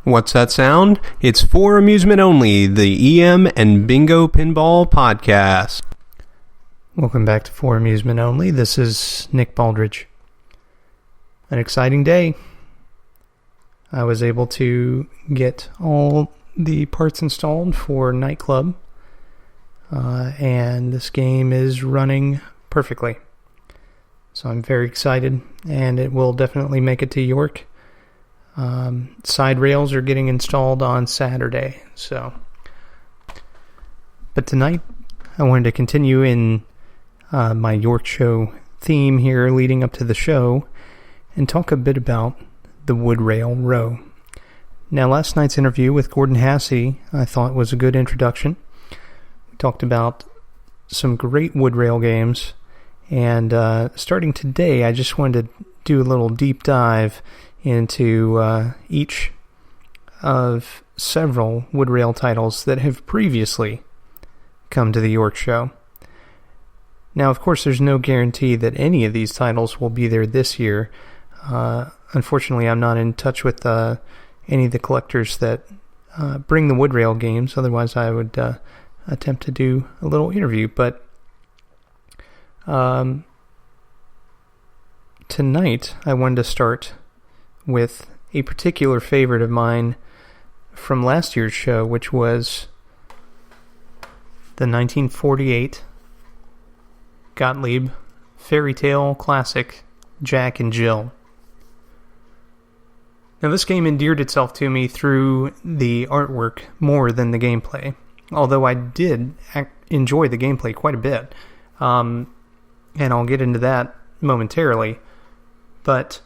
What's that sound? It's For Amusement Only, the EM and Bingo Pinball Podcast. Welcome back to For Amusement Only. This is Nick Baldridge. An exciting day. I was able to get all the parts installed for Nightclub, and this game is running perfectly. So I'm very excited, and it will definitely make it to York. Side rails are getting installed on Saturday. But tonight, I wanted to continue in my York show theme here leading up to the show and talk a bit about the wood rail row. Now, last night's interview with Gordon Hassey I thought was a good introduction. We talked about some great wood rail games, and starting today, I just wanted to do a little deep dive into each of several wood rail titles that have previously come to the York show. Now, of course, there's no guarantee that any of these titles will be there this year. Unfortunately, I'm not in touch with any of the collectors that bring the wood rail games. Otherwise, I would attempt to do a little interview. But tonight, I wanted to start with a particular favorite of mine from last year's show, which was the 1948 Gottlieb fairy tale classic, Jack and Jill. Now, this game endeared itself to me through the artwork more than the gameplay, although I did enjoy the gameplay quite a bit, and I'll get into that momentarily. But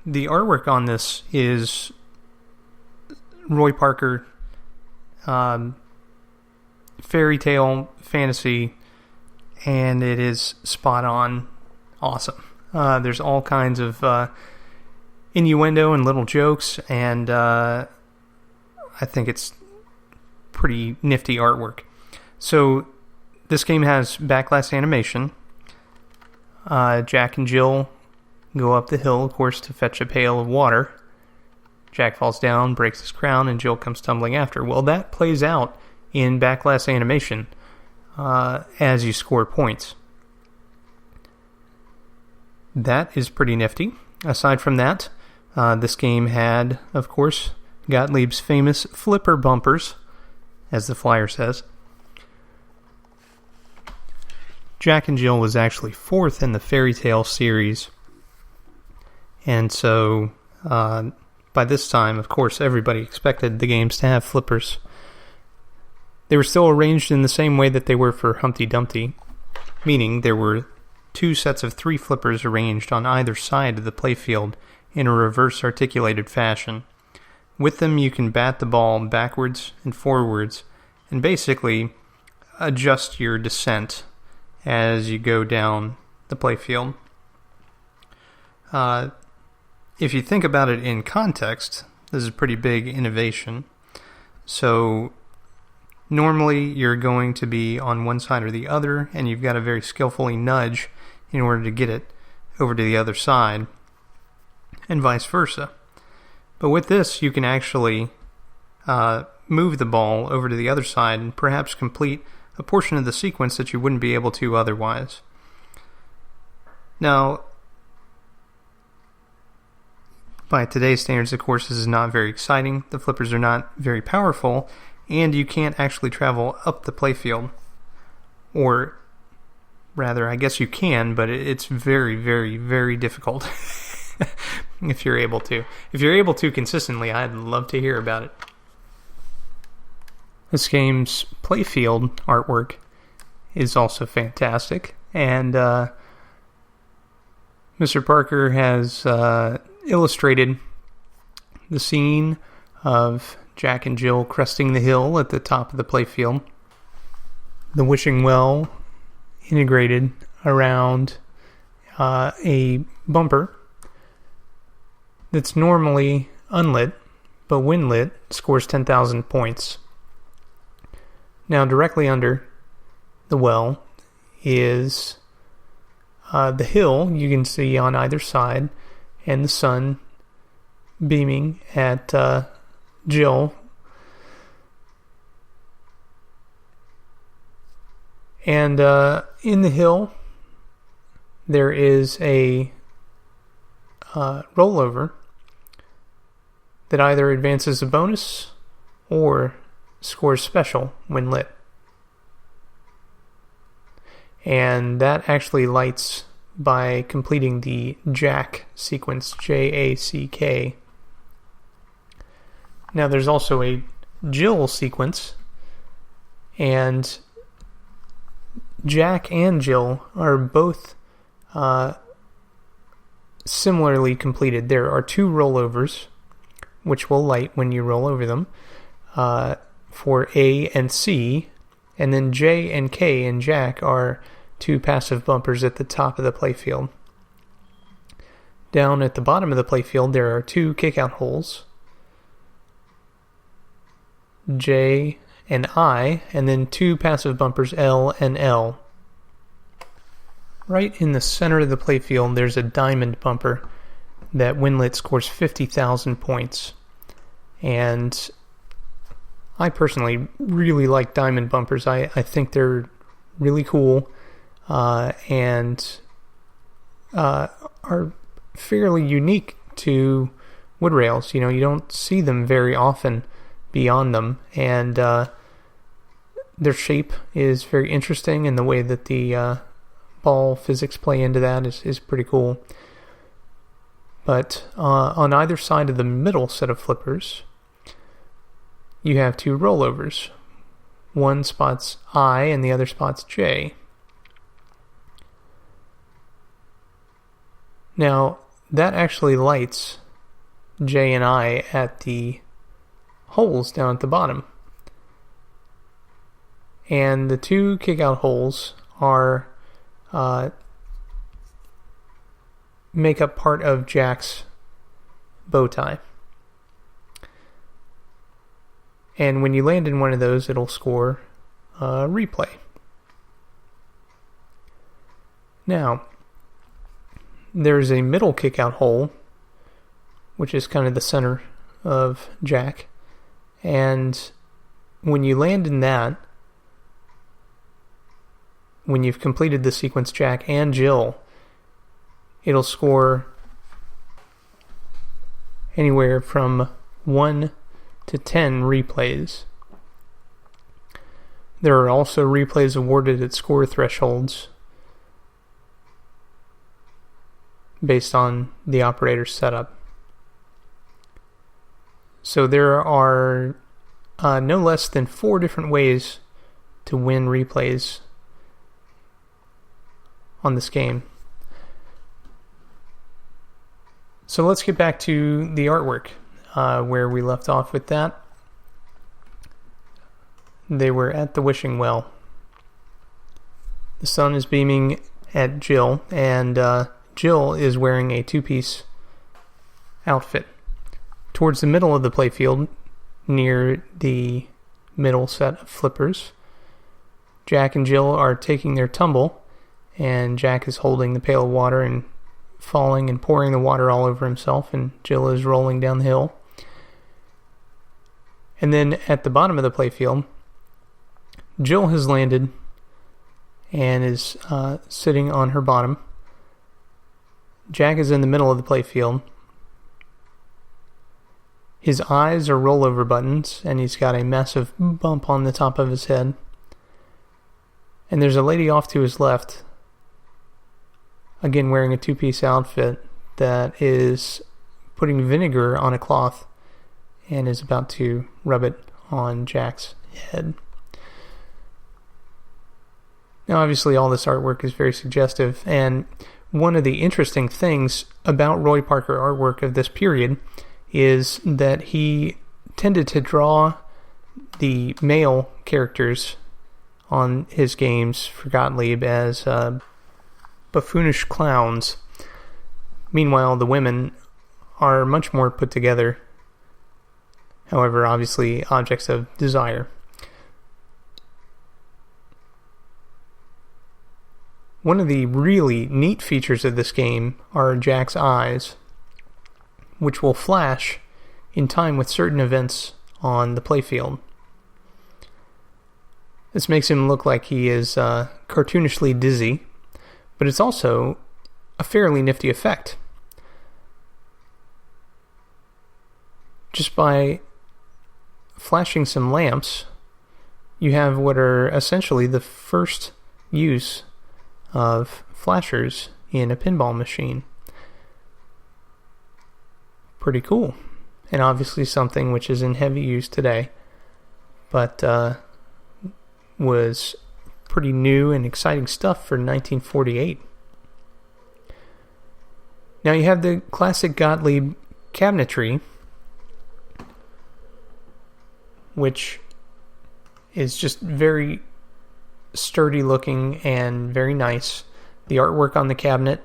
the artwork on this is Roy Parker, fairy tale fantasy, and it is spot on awesome. There's all kinds of innuendo and little jokes, and I think it's pretty nifty artwork. So this game has backglass animation. Jack and Jill go up the hill, of course, to fetch a pail of water. Jack falls down, breaks his crown, and Jill comes tumbling after. Well, that plays out in backglass animation as you score points. That is pretty nifty. Aside from that, this game had, of course, Gottlieb's famous flipper bumpers, as the flyer says. Jack and Jill was actually fourth in the fairy tale series. And so, by this time, of course, everybody expected the games to have flippers. They were still arranged in the same way that they were for Humpty Dumpty, meaning there were two sets of 3 flippers arranged on either side of the playfield in a reverse articulated fashion. With them, you can bat the ball backwards and forwards, and basically adjust your descent as you go down the playfield. If you think about it in context, this is a pretty big innovation. So normally you're going to be on one side or the other, and you've got to very skillfully nudge in order to get it over to the other side, and vice versa. But with this, you can actually move the ball over to the other side and perhaps complete a portion of the sequence that you wouldn't be able to otherwise. Now, by today's standards, of course, this is not very exciting. The flippers are not very powerful, and you can't actually travel up the playfield. Or rather, I guess you can, but it's very, very, very difficult if you're able to. If you're able to consistently, I'd love to hear about it. This game's playfield artwork is also fantastic, and Mr. Parker has illustrated the scene of Jack and Jill cresting the hill at the top of the playfield. The wishing well integrated around a bumper that's normally unlit, but when lit, scores 10,000 points. Now, directly under the well is the hill you can see on either side, and the sun beaming at Jill. And in the hill, there is a rollover that either advances a bonus or scores special when lit. And that actually lights by completing the Jack sequence, Jack. Now there's also a Jill sequence, and Jack and Jill are both similarly completed. There are 2 rollovers, which will light when you roll over them, for A and C, and then J and K and Jack are 2 passive bumpers at the top of the playfield. Down at the bottom of the playfield, there are 2 kickout holes, J and I, and then 2 passive bumpers, L and L. Right in the center of the playfield, there's a diamond bumper that when lit scores 50,000 points. And I personally really like diamond bumpers. I think they're really cool and are fairly unique to wood rails. You know, you don't see them very often beyond them, and their shape is very interesting, and the way that the ball physics play into that is pretty cool. But on either side of the middle set of flippers, you have 2 rollovers. One spot's I and the other spot's J. Now, that actually lights J and I at the holes down at the bottom. And the 2 kickout holes are make up part of Jack's bow tie. And when you land in one of those, it'll score a replay. Now, there's a middle kickout hole, which is kind of the center of Jack. And when you land in that, when you've completed the sequence Jack and Jill, it'll score anywhere from 1 to 10 replays. There are also replays awarded at score thresholds based on the operator's setup. So there are no less than 4 different ways to win replays on this game. So let's get back to the artwork, where we left off with that. They were at the wishing well. The sun is beaming at Jill, and Jill is wearing a 2-piece outfit. Towards the middle of the playfield, near the middle set of flippers, Jack and Jill are taking their tumble, and Jack is holding the pail of water and falling and pouring the water all over himself, and Jill is rolling down the hill. And then at the bottom of the playfield, Jill has landed and is sitting on her bottom. Jack is in the middle of the playfield. His eyes are rollover buttons, and he's got a massive bump on the top of his head. And there's a lady off to his left, again wearing a 2-piece outfit, that is putting vinegar on a cloth and is about to rub it on Jack's head. Now, obviously, all this artwork is very suggestive, and one of the interesting things about Roy Parker artwork of this period is that he tended to draw the male characters on his games for Gottlieb as buffoonish clowns. Meanwhile, the women are much more put together, however, obviously objects of desire. One of the really neat features of this game are Jack's eyes, which will flash in time with certain events on the playfield. This makes him look like he is cartoonishly dizzy, but it's also a fairly nifty effect. Just by flashing some lamps, you have what are essentially the first use of flashers in a pinball machine. Pretty cool. And obviously something which is in heavy use today, but was pretty new and exciting stuff for 1948. Now you have the classic Gottlieb cabinetry, which is just very sturdy looking and very nice. The artwork on the cabinet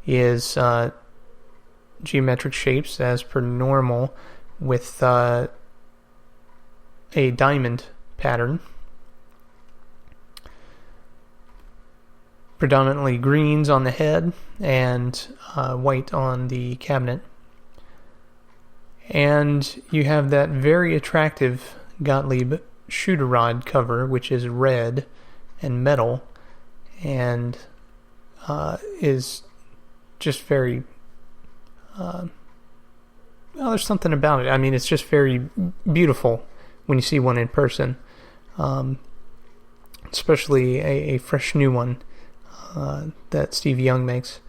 is geometric shapes as per normal, with a diamond pattern. Predominantly greens on the head and white on the cabinet. And you have that very attractive Gottlieb shooter rod cover, which is red and metal, and is just very there's something about it. I mean, it's just very beautiful when you see one in person, especially a fresh new one that Steve Young makes.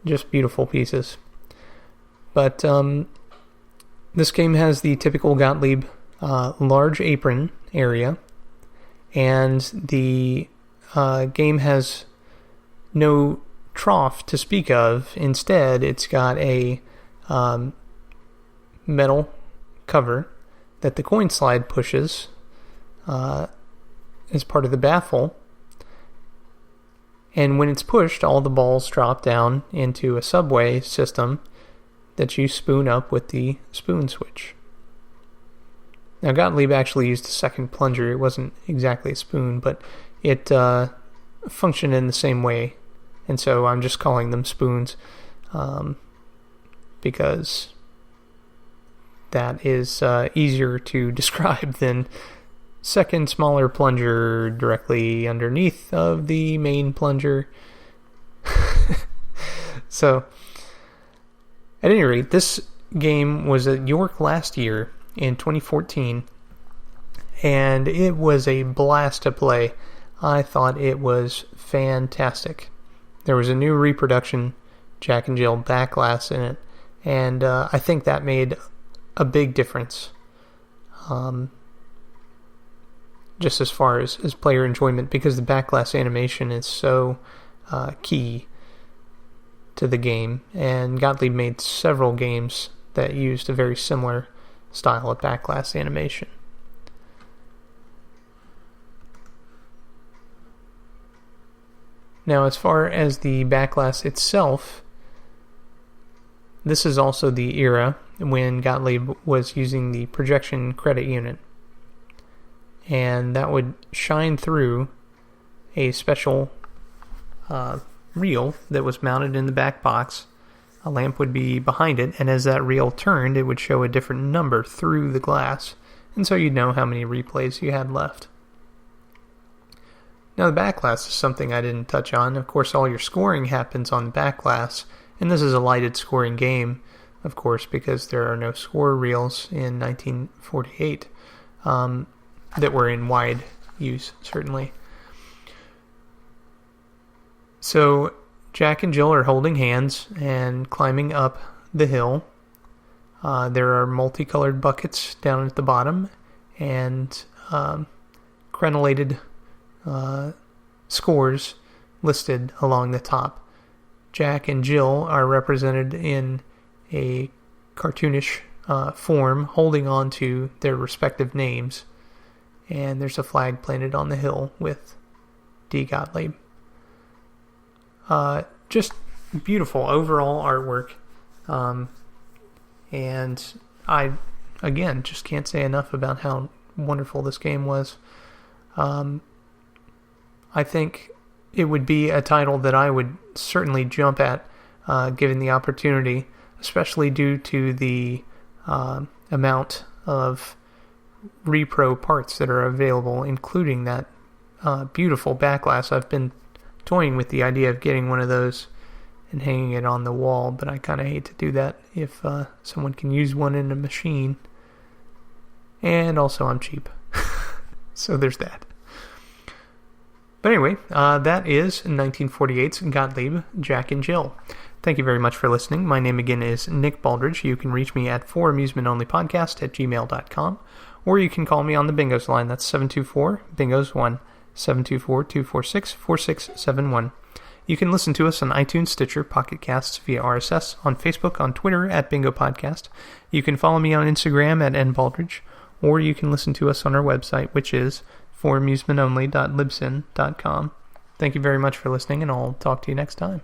Just beautiful pieces. But this game has the typical Gottlieb large apron area, and the game has no trough to speak of. Instead, it's got a metal cover that the coin slide pushes as part of the baffle, and when it's pushed, all the balls drop down into a subway system that you spoon up with the spoon switch. Now, Gottlieb actually used a second plunger. It wasn't exactly a spoon, but it functioned in the same way, and so I'm just calling them spoons because that is easier to describe than second smaller plunger directly underneath of the main plunger. So, at any rate, this game was at York last year in 2014, and it was a blast to play. I thought it was fantastic. There was a new reproduction, Jack and Jill Backglass, in it, and I think that made a big difference. Just as far as player enjoyment, because the backglass animation is so key to the game, and Gottlieb made several games that used a very similar style of backglass animation. Now, as far as the backglass itself, this is also the era when Gottlieb was using the projection credit unit, and that would shine through a special reel that was mounted in the back box. A lamp would be behind it, and as that reel turned, it would show a different number through the glass, and so you'd know how many replays you had left. Now, the backglass is something I didn't touch on. Of course, all your scoring happens on the backglass, and this is a lighted scoring game, of course, because there are no score reels in 1948 that were in wide use, certainly. So, Jack and Jill are holding hands and climbing up the hill. There are multicolored buckets down at the bottom, and crenellated scores listed along the top. Jack and Jill are represented in a cartoonish form, holding on to their respective names, and there's a flag planted on the hill with D. Gottlieb. Just beautiful overall artwork, and I, again, just can't say enough about how wonderful this game was. I think it would be a title that I would certainly jump at, given the opportunity, especially due to the amount of repro parts that are available, including that beautiful backglass. I've been toying with the idea of getting one of those and hanging it on the wall, but I kind of hate to do that if someone can use one in a machine. And also I'm cheap. So there's that. But anyway, that is 1948's Gottlieb, Jack and Jill. Thank you very much for listening. My name again is Nick Baldridge. You can reach me at foramusementonlypodcast@gmail.com, or you can call me on the Bingos line. That's 724-BINGOS1, 724-246-4671. You can listen to us on iTunes, Stitcher, Pocket Casts, via RSS, on Facebook, on Twitter, at Bingo Podcast. You can follow me on Instagram at nbaldridge, or you can listen to us on our website, which is foramusementonly.libsyn.com. Thank you very much for listening, and I'll talk to you next time.